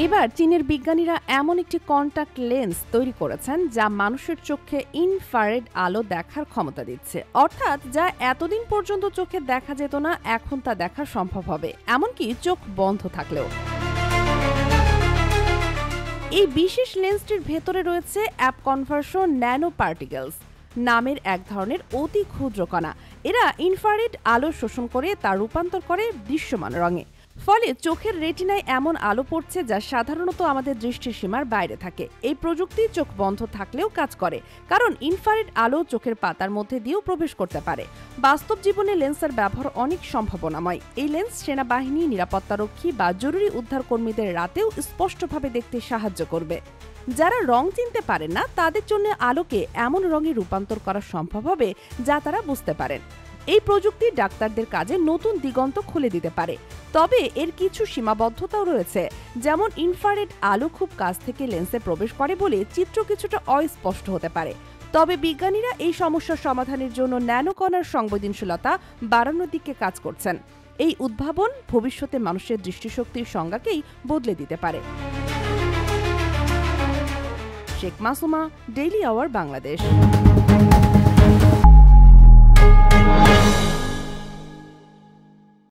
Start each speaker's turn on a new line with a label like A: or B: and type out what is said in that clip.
A: এবার চীনের বিজ্ঞানীরা এমন একটি কন্টাক্ট লেন্স তৈরি করেছেন যা মানুষের চোখে ইনফ্রারেড আলো দেখার ক্ষমতা দিচ্ছে, অর্থাৎ যা এতদিন পর্যন্ত চোখে দেখা যেত না এখন তা দেখা সম্ভব হবে, এমনকি চোখ বন্ধ থাকলেও। এই বিশেষ লেন্সটির ভেতরে রয়েছে অ্যাপ কনভার্সন ন্যানো পার্টিকেলস নামের এক ধরনের অতি ক্ষুদ্র কণা। এরা ইনফ্রারেড আলো শোষণ করে তা রূপান্তর করে দৃশ্যমান রঙে। ফলে চোখের রেটিনায় এমন আলো পড়ছে যা সাধারণত আমাদের দৃষ্টিসীমার বাইরে থাকে। এই প্রযুক্তি চোখ বন্ধ থাকলেও কাজ করে, কারণ ইনফ্রারেড আলো চোখের পাতার মধ্যে দিয়েও প্রবেশ করতে পারে। বাস্তব জীবনে লেন্সের ব্যবহার অনেক সম্ভাবনাময়। এই লেন্স সেনাবাহিনী, নিরাপত্তারক্ষী বা জরুরি উদ্ধার কর্মীদের রাতেও স্পষ্টভাবে দেখতে সাহায্য করবে। যারা রং চিনতে পারেন না তাদের জন্য আলোকে এমন রঙে রূপান্তর করা সম্ভব হবে যা তারা বুঝতে পারেন। এই প্রযুক্তি ডাক্তারদের কাজে নতুন দিগন্ত খুলে দিতে পারে। তবে এর কিছু সীমাবদ্ধতাও রয়েছে, যেমন ইনফ্রারেড আলো খুব কাছ থেকে লেন্সে প্রবেশ করে বলে চিত্র কিছুটা অস্পষ্ট হতে পারে। তবে বিজ্ঞানীরা এই সমস্যার সমাধানের জন্য ন্যানোকণার সংবেদনশীলতা বাড়ানোর দিকে কাজ করছেন। এই উদ্ভাবন ভবিষ্যতে মানুষের দৃষ্টিশক্তির সংজ্ঞাকেই বদলে দিতে পারে। Sheikh Masuma, Daily Our, Bangladesh.